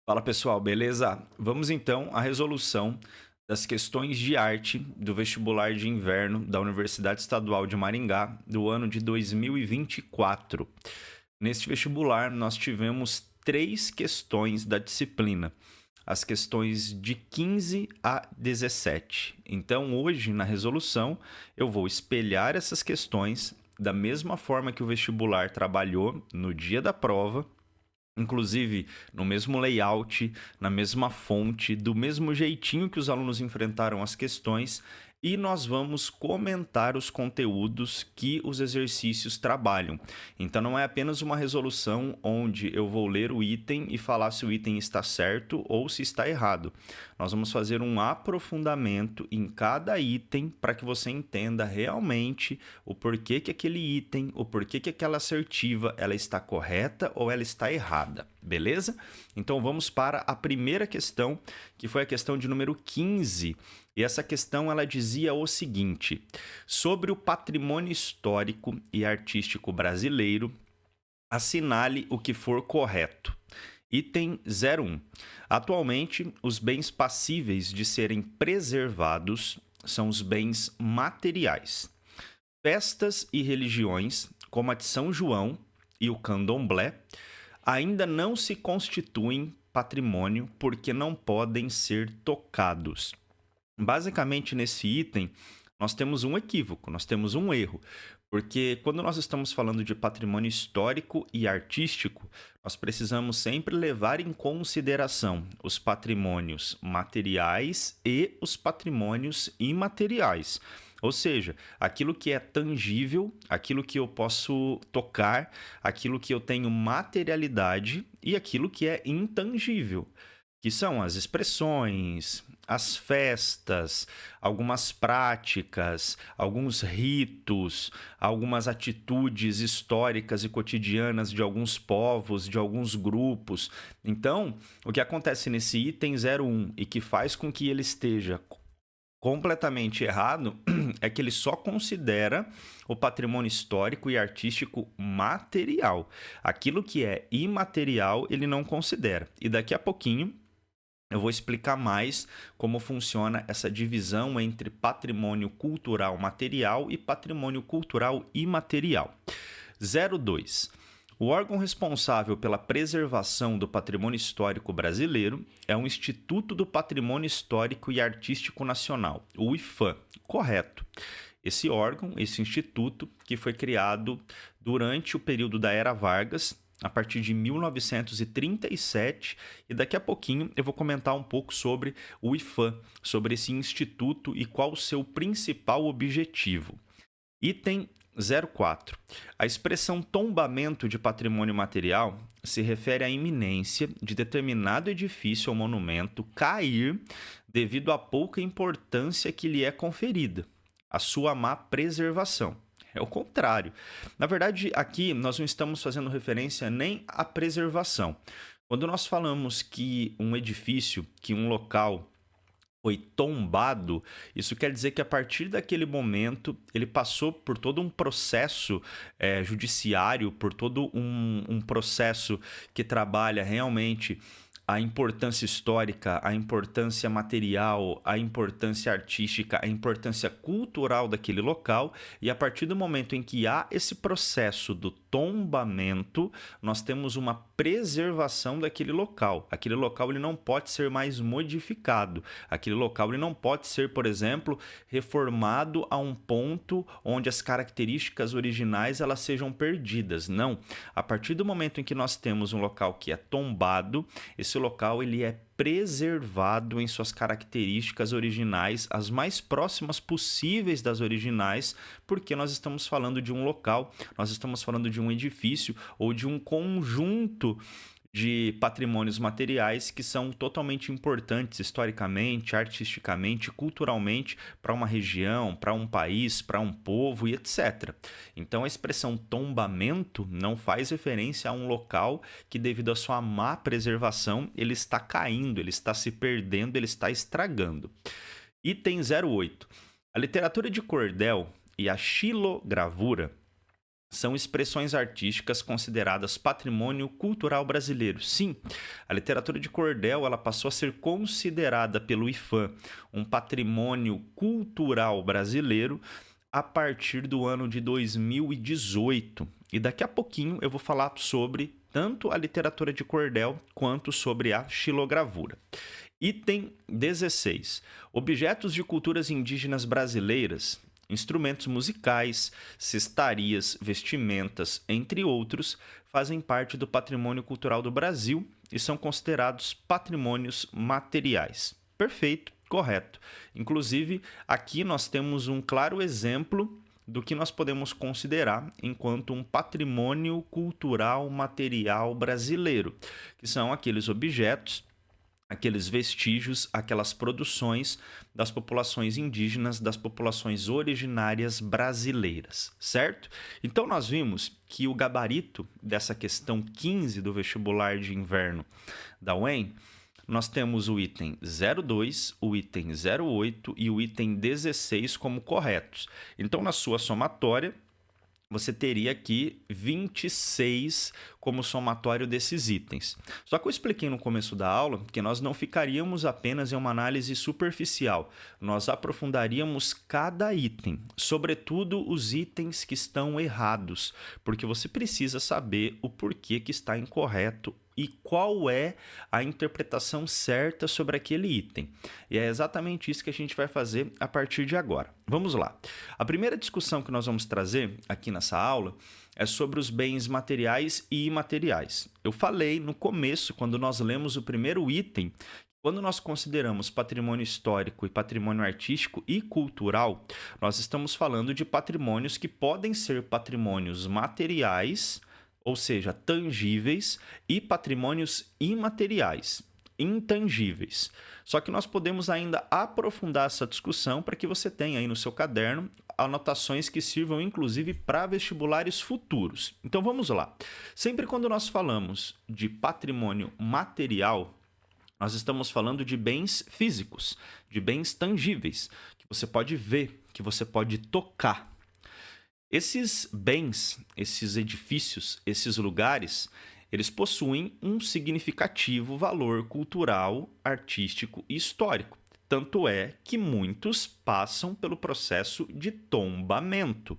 Fala pessoal, beleza? Vamos então à resolução das questões de arte do vestibular de inverno da Universidade Estadual de Maringá do ano de 2024. Neste vestibular, nós tivemos três questões da disciplina, as questões de 15 a 17. Então, hoje, na resolução, eu vou espelhar essas questões da mesma forma que o vestibular trabalhou no dia da prova, inclusive no mesmo layout, na mesma fonte, do mesmo jeitinho que os alunos enfrentaram as questões, e nós vamos comentar os conteúdos que os exercícios trabalham. Então não é apenas uma resolução onde eu vou ler o item e falar se o item está certo ou se está errado. Nós vamos fazer um aprofundamento em cada item para que você entenda realmente o porquê que aquele item, o porquê que aquela assertiva ela está correta ou ela está errada, beleza? Então vamos para a primeira questão, que foi a questão de número 15. E essa questão ela dizia o seguinte: sobre o patrimônio histórico e artístico brasileiro, assinale o que for correto. Item 01. Atualmente, os bens passíveis de serem preservados são os bens materiais. Festas e religiões, como a de São João e o Candomblé, ainda não se constituem patrimônio porque não podem ser tocados. Basicamente, nesse item, nós temos um equívoco, nós temos um erro, porque quando nós estamos falando de patrimônio histórico e artístico, nós precisamos sempre levar em consideração os patrimônios materiais e os patrimônios imateriais. Ou seja, aquilo que é tangível, aquilo que eu posso tocar, aquilo que eu tenho materialidade e aquilo que é intangível, que são as expressões, as festas, algumas práticas, alguns ritos, algumas atitudes históricas e cotidianas de alguns povos, de alguns grupos. Então, o que acontece nesse item 01 e que faz com que ele esteja completamente errado é que ele só considera o patrimônio histórico e artístico material. Aquilo que é imaterial, ele não considera. E daqui a pouquinho eu vou explicar mais como funciona essa divisão entre patrimônio cultural material e patrimônio cultural imaterial. 02. O órgão responsável pela preservação do patrimônio histórico brasileiro é o Instituto do Patrimônio Histórico e Artístico Nacional, o IPHAN. Correto. Esse órgão, esse instituto, que foi criado durante o período da Era Vargas, a partir de 1937, e daqui a pouquinho eu vou comentar um pouco sobre o IPHAN, sobre esse instituto e qual o seu principal objetivo. Item 04. A expressão tombamento de patrimônio material se refere à iminência de determinado edifício ou monumento cair devido à pouca importância que lhe é conferida, a sua má preservação. É o contrário. Na verdade, aqui nós não estamos fazendo referência nem à preservação. Quando nós falamos que um edifício, que um local foi tombado, isso quer dizer que a partir daquele momento ele passou por todo um processo judiciário, por todo um processo que trabalha realmente a importância histórica, a importância material, a importância artística, a importância cultural daquele local, e a partir do momento em que há esse processo do tombamento, nós temos uma preservação daquele local. Aquele local ele não pode ser mais modificado. Aquele local ele não pode ser, por exemplo, reformado a um ponto onde as características originais elas sejam perdidas. Não. A partir do momento em que nós temos um local que é tombado, esse local ele é preservado em suas características originais, as mais próximas possíveis das originais, porque nós estamos falando de um local, nós estamos falando de um edifício ou de um conjunto de patrimônios materiais que são totalmente importantes historicamente, artisticamente, culturalmente para uma região, para um país, para um povo e etc. Então a expressão tombamento não faz referência a um local que, devido à sua má preservação, ele está caindo, ele está se perdendo, ele está estragando. Item 08. A literatura de cordel e a xilogravura são expressões artísticas consideradas patrimônio cultural brasileiro. Sim, a literatura de cordel ela passou a ser considerada pelo IFAM um patrimônio cultural brasileiro a partir do ano de 2018. E daqui a pouquinho eu vou falar sobre tanto a literatura de cordel quanto sobre a xilogravura. Item 16. Objetos de culturas indígenas brasileiras, instrumentos musicais, cestarias, vestimentas, entre outros, fazem parte do patrimônio cultural do Brasil e são considerados patrimônios materiais. Perfeito, correto. Inclusive, aqui nós temos um claro exemplo do que nós podemos considerar enquanto um patrimônio cultural material brasileiro, que são aqueles objetos, aqueles vestígios, aquelas produções das populações indígenas, das populações originárias brasileiras, certo? Então nós vimos que o gabarito dessa questão 15 do vestibular de inverno da UEM, nós temos o item 02, o item 08 e o item 16 como corretos. Então na sua somatória, você teria aqui 26 como somatório desses itens. Só que eu expliquei no começo da aula que nós não ficaríamos apenas em uma análise superficial, nós aprofundaríamos cada item, sobretudo os itens que estão errados, porque você precisa saber o porquê que está incorreto e qual é a interpretação certa sobre aquele item. E é exatamente isso que a gente vai fazer a partir de agora. Vamos lá. A primeira discussão que nós vamos trazer aqui nessa aula é sobre os bens materiais e imateriais. Eu falei no começo, quando nós lemos o primeiro item, quando nós consideramos patrimônio histórico e patrimônio artístico e cultural, nós estamos falando de patrimônios que podem ser patrimônios materiais, ou seja, tangíveis, e patrimônios imateriais, intangíveis. Só que nós podemos ainda aprofundar essa discussão para que você tenha aí no seu caderno anotações que sirvam inclusive para vestibulares futuros. Então vamos lá. Sempre quando nós falamos de patrimônio material, nós estamos falando de bens físicos, de bens tangíveis, que você pode ver, que você pode tocar. Esses bens, esses edifícios, esses lugares, eles possuem um significativo valor cultural, artístico e histórico. Tanto é que muitos passam pelo processo de tombamento.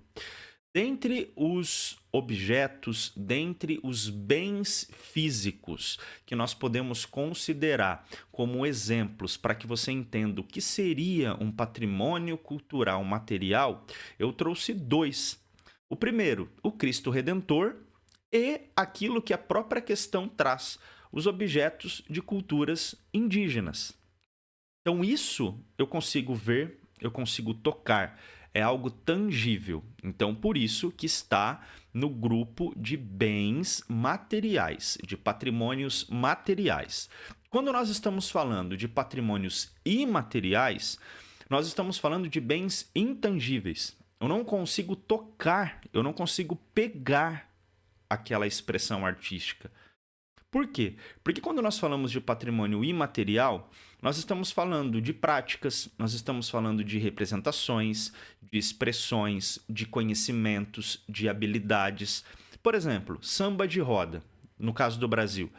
Dentre os objetos, dentre os bens físicos que nós podemos considerar como exemplos para que você entenda o que seria um patrimônio cultural material, eu trouxe dois. O primeiro, o Cristo Redentor, e aquilo que a própria questão traz, os objetos de culturas indígenas. Então isso eu consigo ver, eu consigo tocar, é algo tangível. Então por isso que está no grupo de bens materiais, de patrimônios materiais. Quando nós estamos falando de patrimônios imateriais, nós estamos falando de bens intangíveis. Eu não consigo tocar, eu não consigo pegar aquela expressão artística. Por quê? Porque quando nós falamos de patrimônio imaterial, nós estamos falando de práticas, nós estamos falando de representações, de expressões, de conhecimentos, de habilidades. Por exemplo, samba de roda, no caso do Brasil.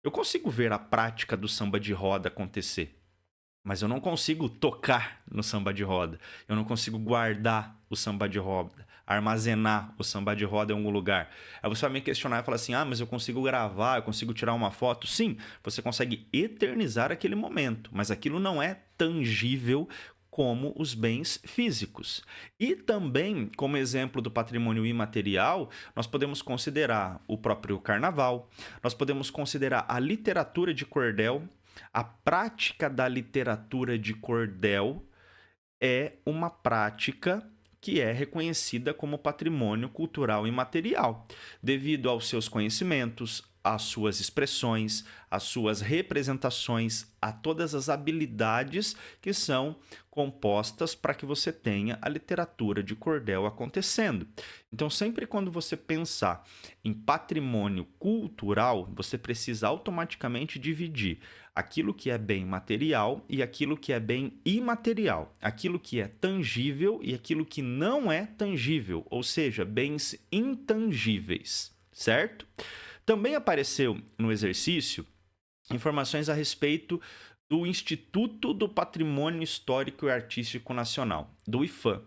Eu consigo ver a prática do samba de roda acontecer, mas eu não consigo tocar no samba de roda. Eu não consigo guardar o samba de roda, armazenar o samba de roda em algum lugar. Aí você vai me questionar e falar assim, mas eu consigo gravar, eu consigo tirar uma foto. Sim, você consegue eternizar aquele momento, mas aquilo não é tangível como os bens físicos. E também, como exemplo do patrimônio imaterial, nós podemos considerar o próprio carnaval, nós podemos considerar a literatura de cordel. A prática da literatura de cordel é uma prática que é reconhecida como patrimônio cultural imaterial, devido aos seus conhecimentos, às suas expressões, às suas representações, a todas as habilidades que são compostas para que você tenha a literatura de cordel acontecendo. Então, sempre quando você pensar em patrimônio cultural, você precisa automaticamente dividir aquilo que é bem material e aquilo que é bem imaterial, aquilo que é tangível e aquilo que não é tangível, ou seja, bens intangíveis, certo? Também apareceu no exercício informações a respeito do Instituto do Patrimônio Histórico e Artístico Nacional, do IPHAN.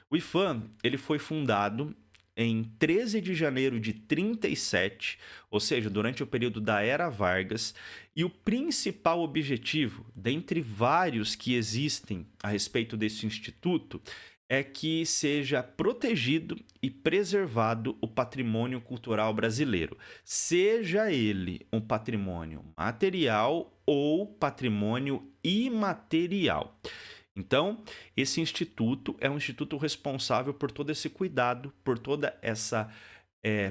O IPHAN ele foi fundado em 13 de janeiro de 37, ou seja, durante o período da Era Vargas, e o principal objetivo, dentre vários que existem a respeito desse instituto, é que seja protegido e preservado o patrimônio cultural brasileiro, seja ele um patrimônio material ou patrimônio imaterial. Então, esse instituto é um instituto responsável por todo esse cuidado, por toda essa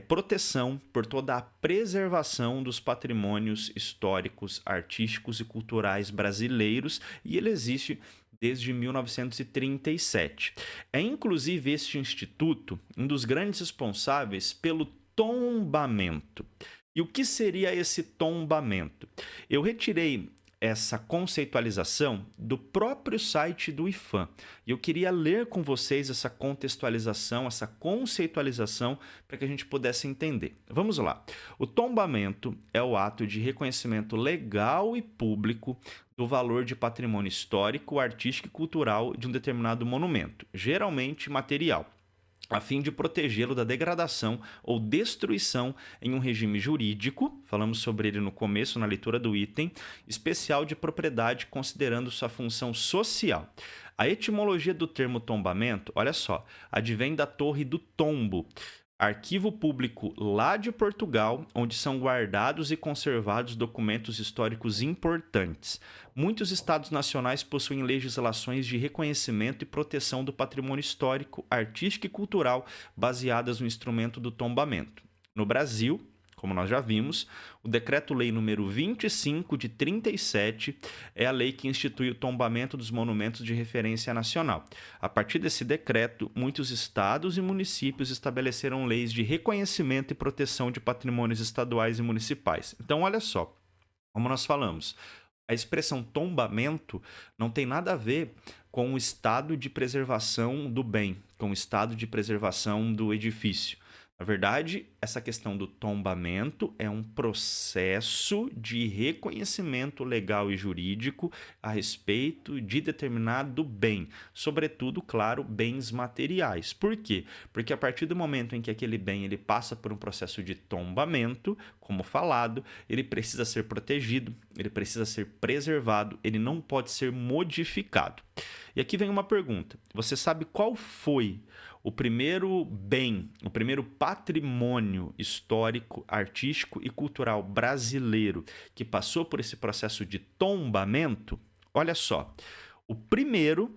proteção, por toda a preservação dos patrimônios históricos, artísticos e culturais brasileiros, e ele existe desde 1937. É inclusive este instituto um dos grandes responsáveis pelo tombamento. E o que seria esse tombamento? Eu retirei essa conceitualização do próprio site do IPHAN. E eu queria ler com vocês essa contextualização, essa conceitualização, para que a gente pudesse entender. Vamos lá. O tombamento é o ato de reconhecimento legal e público do valor de patrimônio histórico, artístico e cultural de um determinado monumento, geralmente material, a fim de protegê-lo da degradação ou destruição em um regime jurídico, falamos sobre ele no começo, na leitura do item, especial de propriedade, considerando sua função social. A etimologia do termo tombamento, olha só, advém da Torre do Tombo, arquivo público lá de Portugal, onde são guardados e conservados documentos históricos importantes. Muitos estados nacionais possuem legislações de reconhecimento e proteção do patrimônio histórico, artístico e cultural baseadas no instrumento do tombamento. No Brasil, como nós já vimos, o Decreto-Lei número 25 de 37 é a lei que institui o tombamento dos monumentos de referência nacional. A partir desse decreto, muitos estados e municípios estabeleceram leis de reconhecimento e proteção de patrimônios estaduais e municipais. Então, olha só, como nós falamos, a expressão tombamento não tem nada a ver com o estado de preservação do bem, com o estado de preservação do edifício. Na verdade, essa questão do tombamento é um processo de reconhecimento legal e jurídico a respeito de determinado bem, sobretudo, claro, bens materiais. Por quê? Porque a partir do momento em que aquele bem ele passa por um processo de tombamento, como falado, ele precisa ser protegido, ele precisa ser preservado, ele não pode ser modificado. E aqui vem uma pergunta: você sabe qual foi o primeiro bem, o primeiro patrimônio histórico, artístico e cultural brasileiro que passou por esse processo de tombamento? Olha só, o primeiro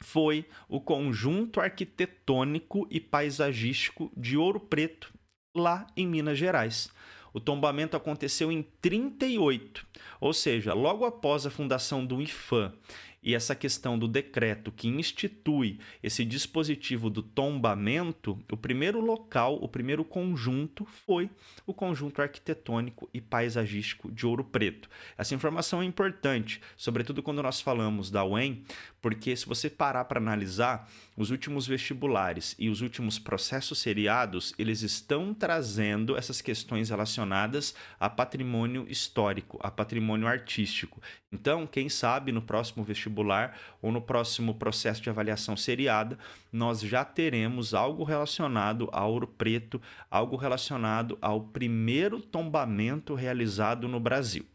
foi o conjunto arquitetônico e paisagístico de Ouro Preto, lá em Minas Gerais. O tombamento aconteceu em 38, ou seja, logo após a fundação do IPHAN. E essa questão do decreto que institui esse dispositivo do tombamento, o primeiro local, o primeiro conjunto foi o conjunto arquitetônico e paisagístico de Ouro Preto. Essa informação é importante, sobretudo quando nós falamos da UEM, porque se você parar para analisar, os últimos vestibulares e os últimos processos seriados, eles estão trazendo essas questões relacionadas a patrimônio histórico, a patrimônio artístico. Então, quem sabe no próximo vestibular ou no próximo processo de avaliação seriada, nós já teremos algo relacionado a Ouro Preto, algo relacionado ao primeiro tombamento realizado no Brasil.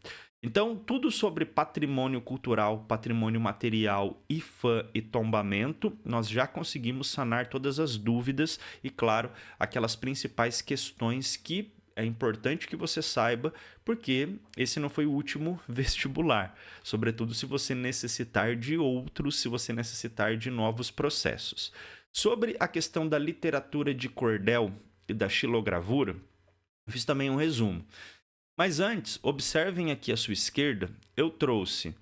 Então, tudo sobre patrimônio cultural, patrimônio material, IPHAN e tombamento, nós já conseguimos sanar todas as dúvidas e, claro, aquelas principais questões que é importante que você saiba, porque esse não foi o último vestibular, sobretudo se você necessitar de outros, se você necessitar de novos processos. Sobre a questão da literatura de cordel e da xilogravura, eu fiz também um resumo. Mas antes, observem aqui à sua esquerda, eu trouxe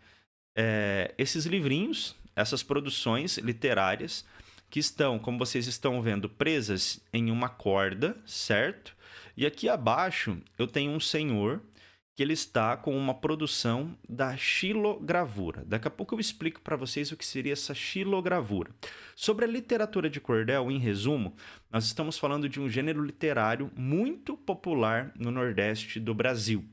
esses livrinhos, essas produções literárias, que estão, como vocês estão vendo, presas em uma corda, certo? E aqui abaixo eu tenho um senhor que ele está com uma produção da xilogravura. Daqui a pouco eu explico para vocês o que seria essa xilogravura. Sobre a literatura de cordel, em resumo, nós estamos falando de um gênero literário muito popular no Nordeste do Brasil.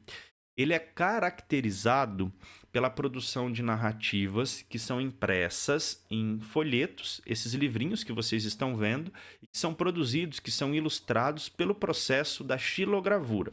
Ele é caracterizado pela produção de narrativas que são impressas em folhetos, esses livrinhos que vocês estão vendo, e que são produzidos, que são ilustrados pelo processo da xilogravura.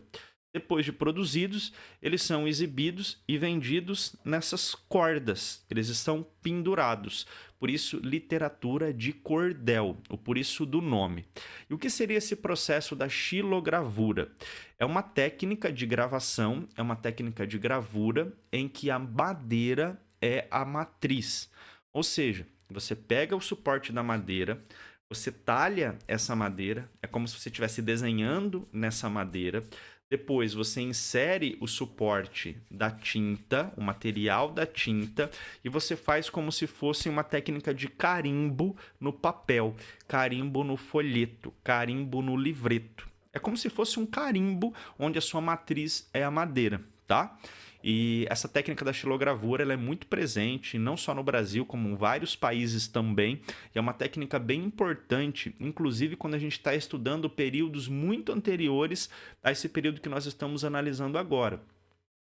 Depois de produzidos, eles são exibidos e vendidos nessas cordas. Eles estão pendurados. Por isso, literatura de cordel, ou por isso do nome. E o que seria esse processo da xilogravura? É uma técnica de gravação, é uma técnica de gravura em que a madeira é a matriz. Ou seja, você pega o suporte da madeira, você talha essa madeira, é como se você estivesse desenhando nessa madeira. Depois você insere o suporte da tinta, o material da tinta, e você faz como se fosse uma técnica de carimbo no papel, carimbo no folheto, carimbo no livreto. É como se fosse um carimbo onde a sua matriz é a madeira, tá? E essa técnica da xilogravura ela é muito presente, não só no Brasil, como em vários países também. E é uma técnica bem importante, inclusive quando a gente está estudando períodos muito anteriores a esse período que nós estamos analisando agora.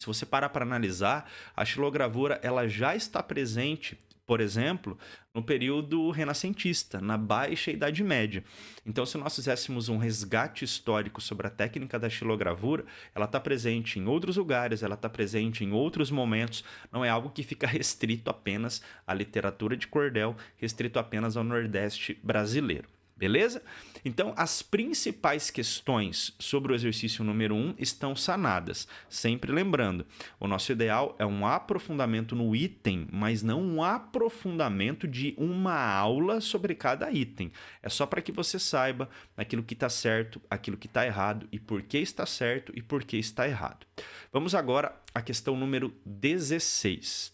Se você parar para analisar, a xilogravura ela já está presente, por exemplo, no período renascentista, na Baixa Idade Média. Então, se nós fizéssemos um resgate histórico sobre a técnica da xilogravura, ela está presente em outros lugares, ela está presente em outros momentos, não é algo que fica restrito apenas à literatura de cordel, restrito apenas ao Nordeste brasileiro. Beleza? Então, as principais questões sobre o exercício número 1 estão sanadas. Sempre lembrando, o nosso ideal é um aprofundamento no item, mas não um aprofundamento de uma aula sobre cada item. É só para que você saiba aquilo que está certo, aquilo que está errado e por que está certo e por que está errado. Vamos agora à questão número 16,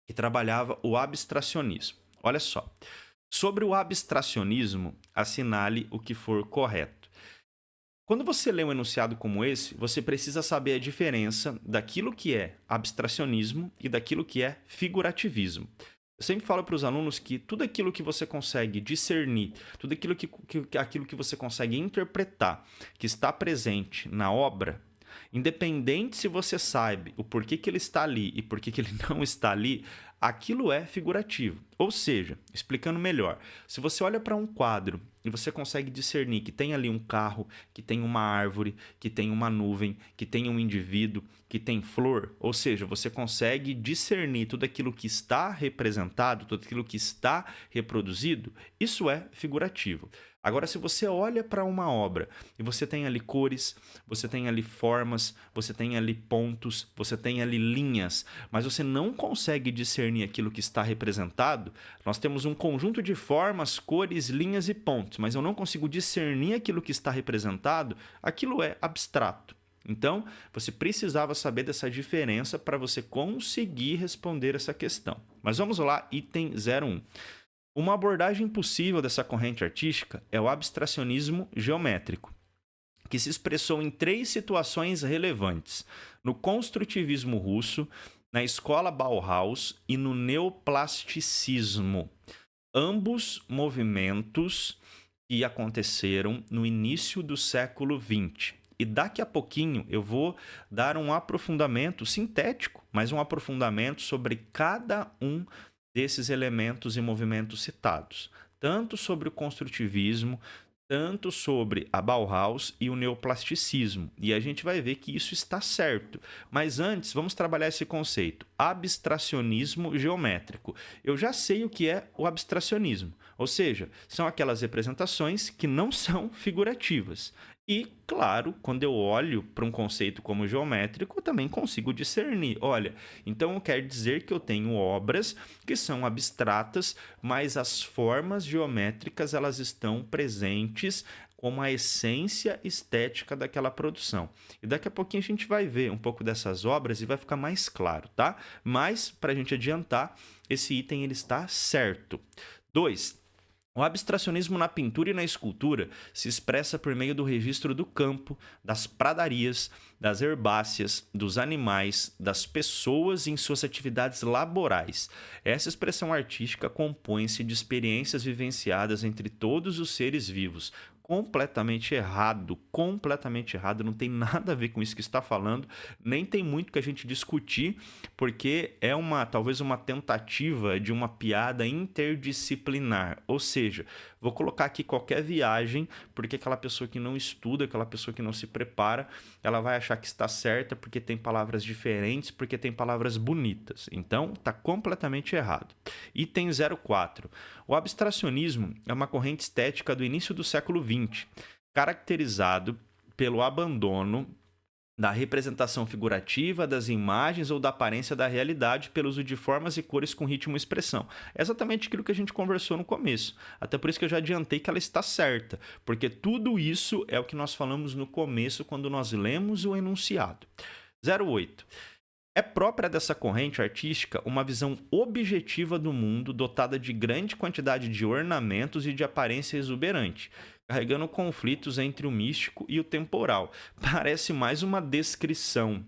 que trabalhava o abstracionismo. Olha só. Sobre o abstracionismo, assinale o que for correto. Quando você lê um enunciado como esse, você precisa saber a diferença daquilo que é abstracionismo e daquilo que é figurativismo. Eu sempre falo para os alunos que tudo aquilo que você consegue discernir, tudo aquilo que você consegue interpretar, que está presente na obra, independente se você sabe o porquê que ele está ali e porquê que ele não está ali, aquilo é figurativo. Ou seja, explicando melhor, se você olha para um quadro e você consegue discernir que tem ali um carro, que tem uma árvore, que tem uma nuvem, que tem um indivíduo, que tem flor, ou seja, você consegue discernir tudo aquilo que está representado, tudo aquilo que está reproduzido, isso é figurativo. Agora, se você olha para uma obra e você tem ali cores, você tem ali formas, você tem ali pontos, você tem ali linhas, mas você não consegue discernir aquilo que está representado, nós temos um conjunto de formas, cores, linhas e pontos, mas eu não consigo discernir aquilo que está representado, aquilo é abstrato. Então, você precisava saber dessa diferença para você conseguir responder essa questão. Mas vamos lá, item 01. Uma abordagem possível dessa corrente artística é o abstracionismo geométrico, que se expressou em 3 situações relevantes: no construtivismo russo, na escola Bauhaus e no neoplasticismo. Ambos movimentos que aconteceram no início do século XX. E daqui a pouquinho eu vou dar um aprofundamento sintético, mas um aprofundamento sobre cada um desses elementos e movimentos citados, tanto sobre o construtivismo, tanto sobre a Bauhaus e o neoplasticismo. E a gente vai ver que isso está certo. Mas antes, vamos trabalhar esse conceito, abstracionismo geométrico. Eu já sei o que é o abstracionismo, ou seja, são aquelas representações que não são figurativas. E, claro, quando eu olho para um conceito como geométrico, eu também consigo discernir. Olha, então quer dizer que eu tenho obras que são abstratas, mas as formas geométricas elas estão presentes como a essência estética daquela produção. E daqui a pouquinho a gente vai ver um pouco dessas obras e vai ficar mais claro, tá? Mas, para a gente adiantar, esse item ele está certo. 2. O abstracionismo na pintura e na escultura se expressa por meio do registro do campo, das pradarias, das herbáceas, dos animais, das pessoas em suas atividades laborais. Essa expressão artística compõe-se de experiências vivenciadas entre todos os seres vivos. Completamente errado, não tem nada a ver com isso que está falando, nem tem muito que a gente discutir, porque é talvez uma tentativa de uma piada interdisciplinar, ou seja, vou colocar aqui qualquer viagem, porque aquela pessoa que não estuda, aquela pessoa que não se prepara, ela vai achar que está certa porque tem palavras diferentes, porque tem palavras bonitas. Então, está completamente errado. Item 04. O abstracionismo é uma corrente estética do início do século XX, caracterizado pelo abandono da representação figurativa, das imagens ou da aparência da realidade pelo uso de formas e cores com ritmo e expressão. É exatamente aquilo que a gente conversou no começo. Até por isso que eu já adiantei que ela está certa, porque tudo isso é o que nós falamos no começo quando nós lemos o enunciado. 08. É própria dessa corrente artística uma visão objetiva do mundo dotada de grande quantidade de ornamentos e de aparência exuberante, carregando conflitos entre o místico e o temporal. Parece mais uma descrição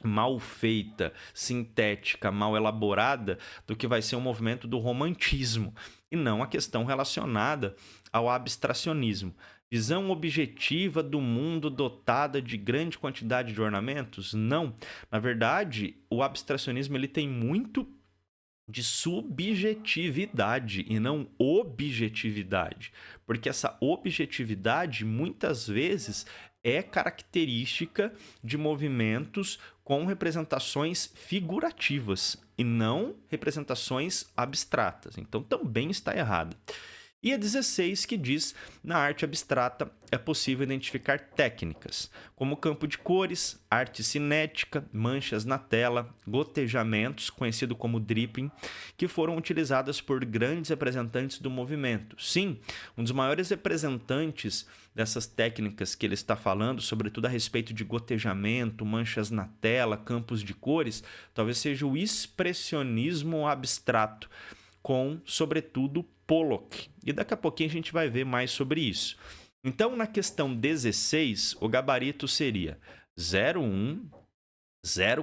mal feita, sintética, mal elaborada do que vai ser um movimento do romantismo, e não a questão relacionada ao abstracionismo. Visão objetiva do mundo dotada de grande quantidade de ornamentos? Não. Na verdade, o abstracionismo ele tem muito de subjetividade e não objetividade, porque essa objetividade muitas vezes é característica de movimentos com representações figurativas e não representações abstratas. Então também está errado. E a 16 que diz, na arte abstrata é possível identificar técnicas, como campo de cores, arte cinética, manchas na tela, gotejamentos, conhecido como dripping, que foram utilizadas por grandes representantes do movimento. Sim, um dos maiores representantes dessas técnicas que ele está falando, sobretudo a respeito de gotejamento, manchas na tela, campos de cores, talvez seja o expressionismo abstrato, com, sobretudo, Pollock. E daqui a pouquinho a gente vai ver mais sobre isso. Então, na questão 16, o gabarito seria 01,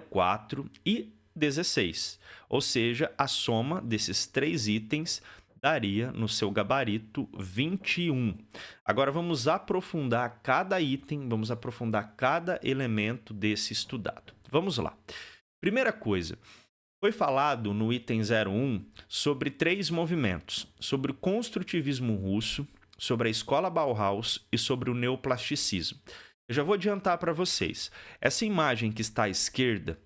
04 e 16. Ou seja, a soma desses três itens daria no seu gabarito 21. Agora vamos aprofundar cada item, vamos aprofundar cada elemento desse estudado. Vamos lá. Primeira coisa, foi falado no item 01 sobre três movimentos, sobre o construtivismo russo, sobre a escola Bauhaus e sobre o neoplasticismo. Eu já vou adiantar para vocês. Essa imagem que está à esquerda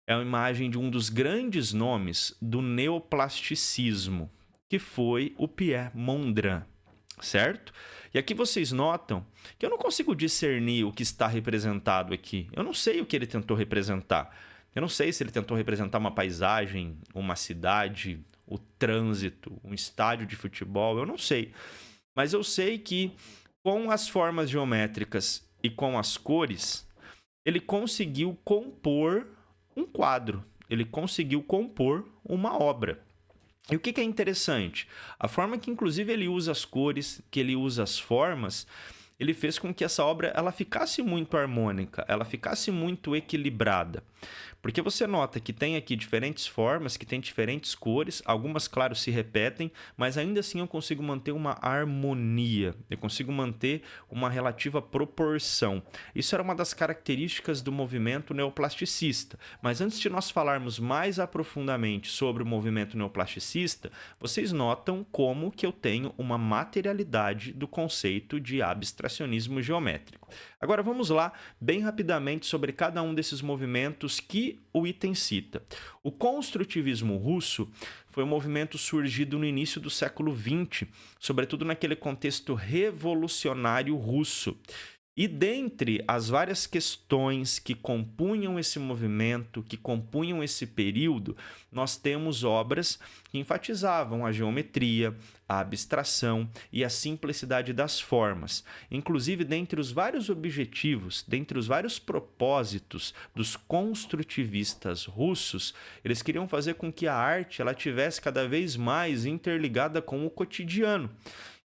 é uma imagem de um dos grandes nomes do neoplasticismo, que foi o Pierre Mondrian, certo? E aqui vocês notam que eu não consigo discernir o que está representado aqui. Eu não sei o que ele tentou representar. Eu não sei se ele tentou representar uma paisagem, uma cidade, o trânsito, um estádio de futebol, eu não sei. Mas eu sei que com as formas geométricas e com as cores, ele conseguiu compor um quadro, ele conseguiu compor uma obra. E o que é interessante? A forma que inclusive ele usa as cores, que ele usa as formas, ele fez com que essa obra ela ficasse muito harmônica, ela ficasse muito equilibrada. Porque você nota que tem aqui diferentes formas, que tem diferentes cores, algumas, claro, se repetem, mas ainda assim eu consigo manter uma harmonia, eu consigo manter uma relativa proporção. Isso era uma das características do movimento neoplasticista. Mas antes de nós falarmos mais aprofundadamente sobre o movimento neoplasticista, vocês notam como que eu tenho uma materialidade do conceito de abstracionismo geométrico. Agora vamos lá, bem rapidamente, sobre cada um desses movimentos que o item cita. O construtivismo russo foi um movimento surgido no início do século XX, sobretudo naquele contexto revolucionário russo. E dentre as várias questões que compunham esse movimento, que compunham esse período, nós temos obras que enfatizavam a geometria, a abstração e a simplicidade das formas. Inclusive, dentre os vários objetivos, dentre os vários propósitos dos construtivistas russos, eles queriam fazer com que a arte ela tivesse cada vez mais interligada com o cotidiano.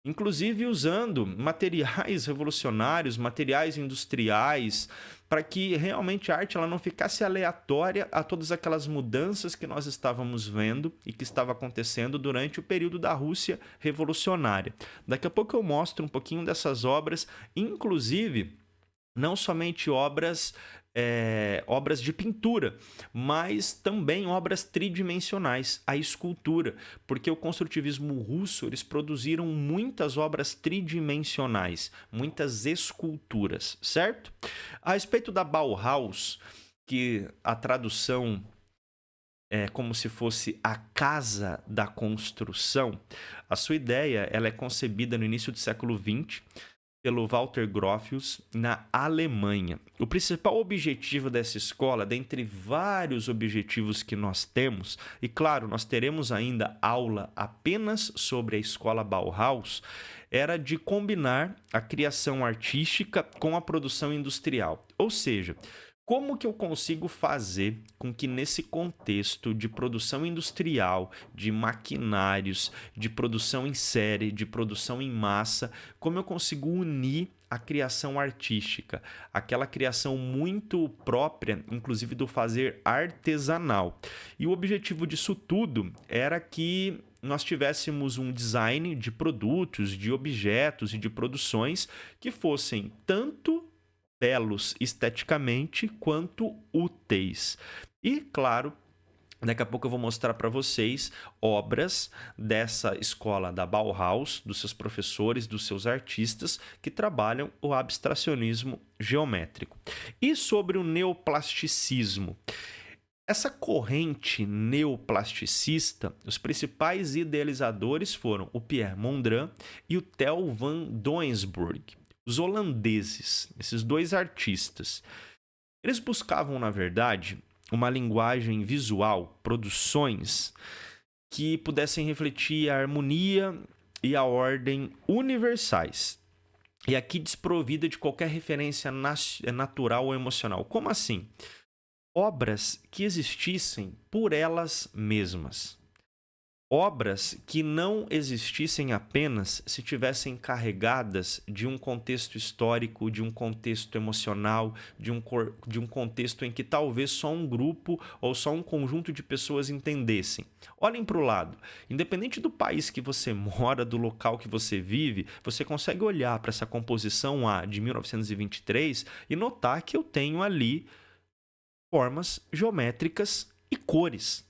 Inclusive usando materiais revolucionários, materiais industriais, para que realmente a arte ela não ficasse aleatória a todas aquelas mudanças que nós estávamos vendo e que estava acontecendo durante o período da Rússia revolucionária. Daqui a pouco eu mostro um pouquinho dessas obras, inclusive não somente obras de pintura, mas também obras tridimensionais, a escultura, porque o construtivismo russo eles produziram muitas obras tridimensionais, muitas esculturas, certo? A respeito da Bauhaus, que a tradução é como se fosse a casa da construção, a sua ideia ela é concebida no início do século XX, pelo Walter Gropius na Alemanha. O principal objetivo dessa escola, dentre vários objetivos que nós temos, e claro, nós teremos ainda aula apenas sobre a escola Bauhaus, era de combinar a criação artística com a produção industrial. Ou seja, como que eu consigo fazer com que nesse contexto de produção industrial, de maquinários, de produção em série, de produção em massa, como eu consigo unir a criação artística, aquela criação muito própria, inclusive do fazer artesanal. E o objetivo disso tudo era que nós tivéssemos um design de produtos, de objetos e de produções que fossem tanto belos esteticamente quanto úteis. E, claro, daqui a pouco eu vou mostrar para vocês obras dessa escola da Bauhaus, dos seus professores, dos seus artistas que trabalham o abstracionismo geométrico. E sobre o neoplasticismo. Essa corrente neoplasticista, os principais idealizadores foram o Pierre Mondrian e o Theo van Doesburg. Os holandeses, esses dois artistas, eles buscavam, na verdade, uma linguagem visual, produções que pudessem refletir a harmonia e a ordem universais. E aqui desprovida de qualquer referência natural ou emocional. Como assim? Obras que existissem por elas mesmas. Obras que não existissem apenas se tivessem carregadas de um contexto histórico, de um contexto emocional, de um contexto em que talvez só um grupo ou só um conjunto de pessoas entendessem. Olhem para o lado. Independente do país que você mora, do local que você vive, você consegue olhar para essa composição de 1923 e notar que eu tenho ali formas geométricas e cores.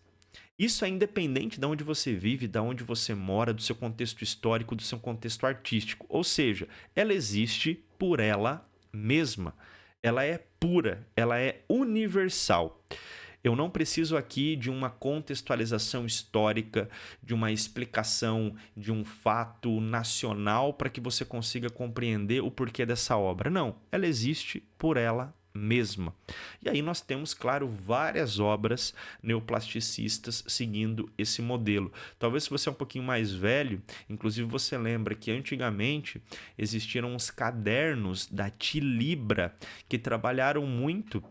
Isso é independente de onde você vive, de onde você mora, do seu contexto histórico, do seu contexto artístico. Ou seja, ela existe por ela mesma. Ela é pura, ela é universal. Eu não preciso aqui de uma contextualização histórica, de uma explicação de um fato nacional para que você consiga compreender o porquê dessa obra. Não, ela existe por ela mesma. E aí nós temos, claro, várias obras neoplasticistas seguindo esse modelo. Talvez se você é um pouquinho mais velho, inclusive você lembra que antigamente existiram os cadernos da Tilibra que trabalharam muito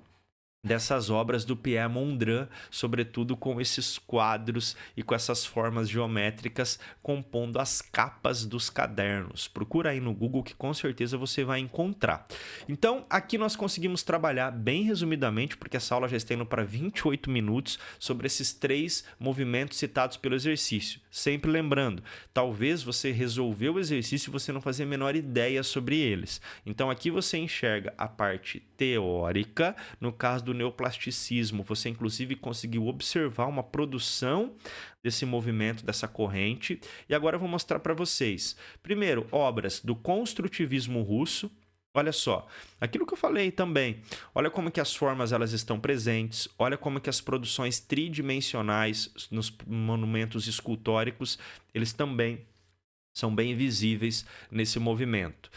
dessas obras do Pierre Mondrian, sobretudo com esses quadros e com essas formas geométricas compondo as capas dos cadernos. Procura aí no Google que com certeza você vai encontrar. Então, aqui nós conseguimos trabalhar bem resumidamente, porque essa aula já está indo para 28 minutos, sobre esses 3 movimentos citados pelo exercício. Sempre lembrando, talvez você resolveu o exercício e você não fazia a menor ideia sobre eles. Então, aqui você enxerga a parte teórica, no caso do neoplasticismo, você inclusive conseguiu observar uma produção desse movimento, dessa corrente. E agora eu vou mostrar para vocês. Primeiro, obras do construtivismo russo. Olha só, aquilo que eu falei também. Olha como que as formas elas estão presentes. Olha como que as produções tridimensionais nos monumentos escultóricos, eles também são bem visíveis nesse movimento.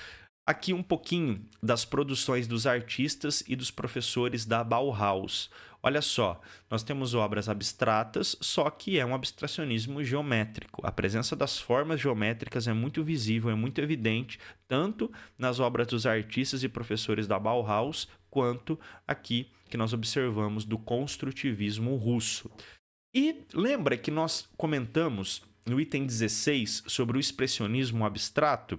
Aqui um pouquinho das produções dos artistas e dos professores da Bauhaus. Olha só, nós temos obras abstratas, só que é um abstracionismo geométrico. A presença das formas geométricas é muito visível, é muito evidente, tanto nas obras dos artistas e professores da Bauhaus, quanto aqui que nós observamos do construtivismo russo. E lembra que nós comentamos no item 16 sobre o expressionismo abstrato?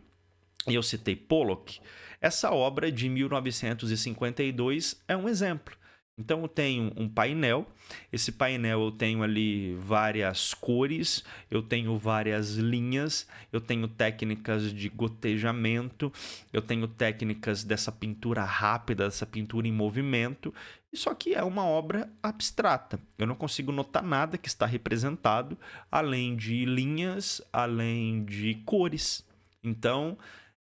E eu citei Pollock. Essa obra de 1952 é um exemplo. Então eu tenho um painel, esse painel eu tenho ali várias cores, eu tenho várias linhas, eu tenho técnicas de gotejamento, eu tenho técnicas dessa pintura rápida, dessa pintura em movimento. Isso aqui é uma obra abstrata. Eu não consigo notar nada que está representado, além de linhas, além de cores. Então,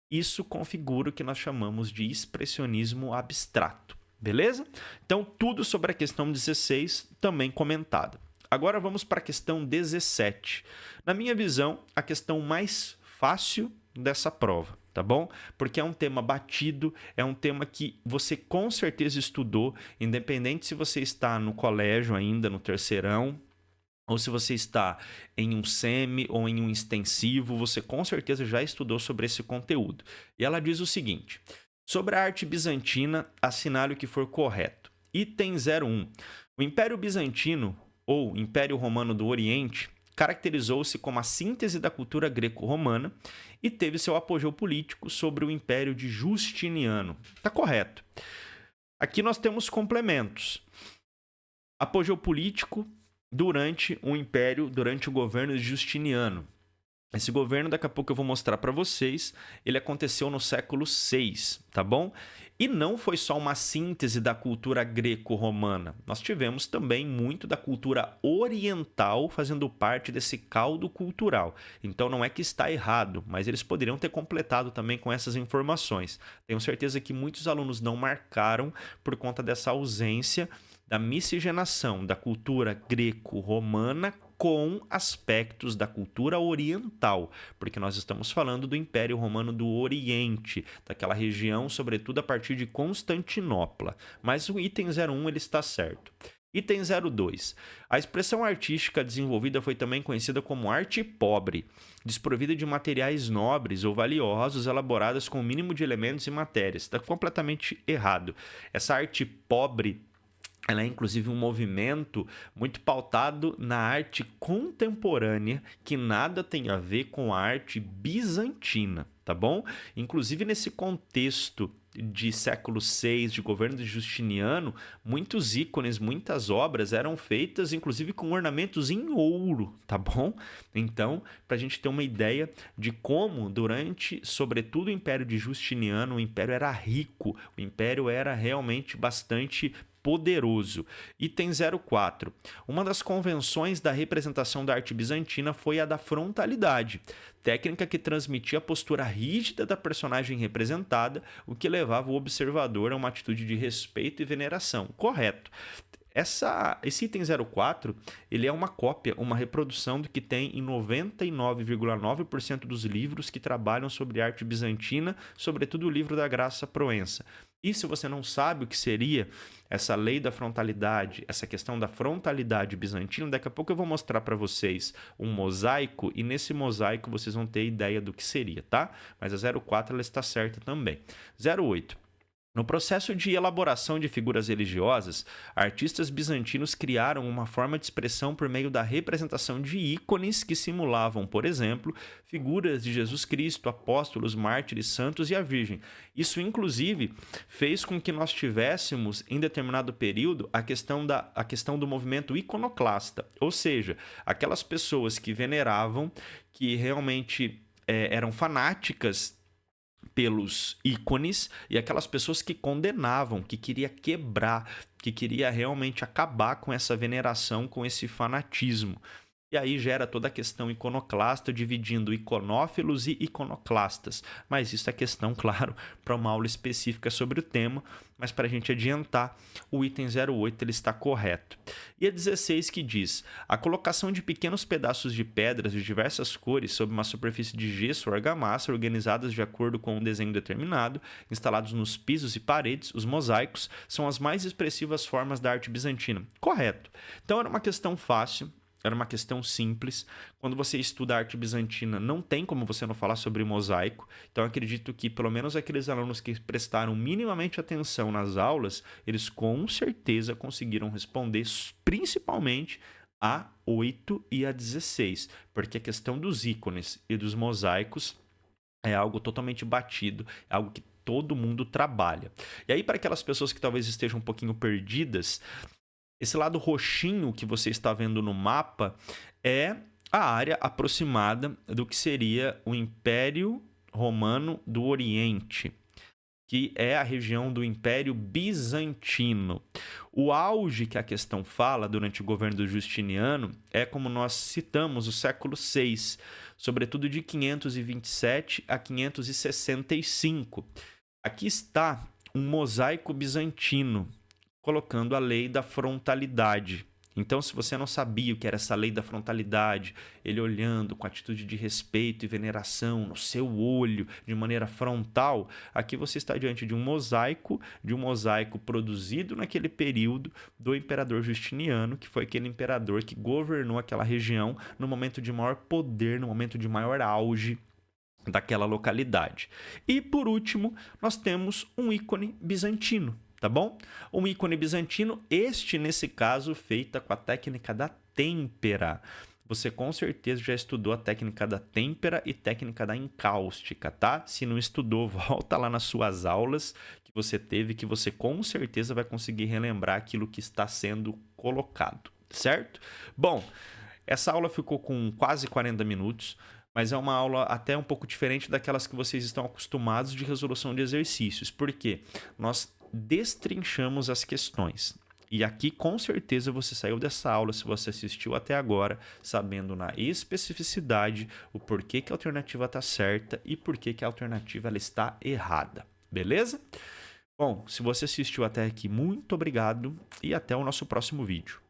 isso configura o que nós chamamos de expressionismo abstrato, beleza? Então, tudo sobre a questão 16 também comentado. Agora vamos para a questão 17. Na minha visão, a questão mais fácil dessa prova, tá bom? Porque é um tema batido, é um tema que você com certeza estudou, independente se você está no colégio ainda, no terceirão, ou se você está em um semi ou em um extensivo, você com certeza já estudou sobre esse conteúdo. E ela diz o seguinte: sobre a arte bizantina, assinale o que for correto. Item 01. O Império Bizantino, ou Império Romano do Oriente, caracterizou-se como a síntese da cultura greco-romana e teve seu apogeu político sobre o Império de Justiniano. Está correto. Aqui nós temos complementos. Apogeu político durante o Império, durante o governo de Justiniano. Esse governo, daqui a pouco eu vou mostrar para vocês, ele aconteceu no século VI, tá bom? E não foi só uma síntese da cultura greco-romana. Nós tivemos também muito da cultura oriental fazendo parte desse caldo cultural. Então não é que está errado, mas eles poderiam ter completado também com essas informações. Tenho certeza que muitos alunos não marcaram por conta dessa ausência da miscigenação da cultura greco-romana com aspectos da cultura oriental, porque nós estamos falando do Império Romano do Oriente, daquela região, sobretudo a partir de Constantinopla. Mas o item 01 ele está certo. Item 02. A expressão artística desenvolvida foi também conhecida como arte pobre, desprovida de materiais nobres ou valiosos, elaboradas com o mínimo de elementos e matérias. Está completamente errado. Essa arte pobre, ela é inclusive um movimento muito pautado na arte contemporânea, que nada tem a ver com a arte bizantina, tá bom? Inclusive nesse contexto de século VI, de governo de Justiniano, muitos ícones, muitas obras eram feitas inclusive com ornamentos em ouro, tá bom? Então, para a gente ter uma ideia de como durante, sobretudo o Império de Justiniano, o Império era rico, o Império era realmente bastante poderoso. Item 04. Uma das convenções da representação da arte bizantina foi a da frontalidade, técnica que transmitia a postura rígida da personagem representada, o que levava o observador a uma atitude de respeito e veneração. Correto. Esse item 04, ele é uma cópia, uma reprodução do que tem em 99,9% dos livros que trabalham sobre arte bizantina, sobretudo o livro da Graça Proença. E se você não sabe o que seria essa lei da frontalidade, essa questão da frontalidade bizantina, daqui a pouco eu vou mostrar para vocês um mosaico e nesse mosaico vocês vão ter ideia do que seria, tá? Mas a 04 ela está certa também. 08. No processo de elaboração de figuras religiosas, artistas bizantinos criaram uma forma de expressão por meio da representação de ícones que simulavam, por exemplo, figuras de Jesus Cristo, apóstolos, mártires, santos e a Virgem. Isso, inclusive, fez com que nós tivéssemos, em determinado período, a questão do movimento iconoclasta, ou seja, aquelas pessoas que veneravam, que realmente eram fanáticas pelos ícones e aquelas pessoas que condenavam, que queria quebrar, que queria realmente acabar com essa veneração, com esse fanatismo. E aí gera toda a questão iconoclasta, dividindo iconófilos e iconoclastas. Mas isso é questão, claro, para uma aula específica sobre o tema. Mas para a gente adiantar, o item 08 ele está correto. E a 16 que diz: a colocação de pequenos pedaços de pedras de diversas cores sobre uma superfície de gesso ou argamassa, organizadas de acordo com um desenho determinado, instalados nos pisos e paredes, os mosaicos, são as mais expressivas formas da arte bizantina. Correto. Então era uma questão fácil. Era uma questão simples. Quando você estuda a arte bizantina, não tem como você não falar sobre mosaico. Então, acredito que, pelo menos aqueles alunos que prestaram minimamente atenção nas aulas, eles com certeza conseguiram responder, principalmente a 8 e a 16. Porque a questão dos ícones e dos mosaicos é algo totalmente batido, é algo que todo mundo trabalha. E aí, para aquelas pessoas que talvez estejam um pouquinho perdidas, esse lado roxinho que você está vendo no mapa é a área aproximada do que seria o Império Romano do Oriente, que é a região do Império Bizantino. O auge que a questão fala durante o governo do Justiniano é, como nós citamos, o século VI, sobretudo de 527 a 565. Aqui está um mosaico bizantino, colocando a lei da frontalidade. Então, se você não sabia o que era essa lei da frontalidade, ele olhando com atitude de respeito e veneração no seu olho, de maneira frontal, aqui você está diante de um mosaico produzido naquele período do imperador Justiniano, que foi aquele imperador que governou aquela região no momento de maior poder, no momento de maior auge daquela localidade. E, por último, nós temos um ícone bizantino. Tá bom? Um ícone bizantino, nesse caso, feita com a técnica da têmpera. Você com certeza já estudou a técnica da têmpera e técnica da encáustica, tá? Se não estudou, volta lá nas suas aulas que você teve, que você com certeza vai conseguir relembrar aquilo que está sendo colocado, certo? Bom, essa aula ficou com quase 40 minutos, mas é uma aula até um pouco diferente daquelas que vocês estão acostumados de resolução de exercícios. Por quê? Nós destrinchamos as questões. E aqui, com certeza, você saiu dessa aula, se você assistiu até agora, sabendo na especificidade o porquê que a alternativa está certa e porquê que a alternativa ela está errada. Beleza? Bom, se você assistiu até aqui, muito obrigado e até o nosso próximo vídeo.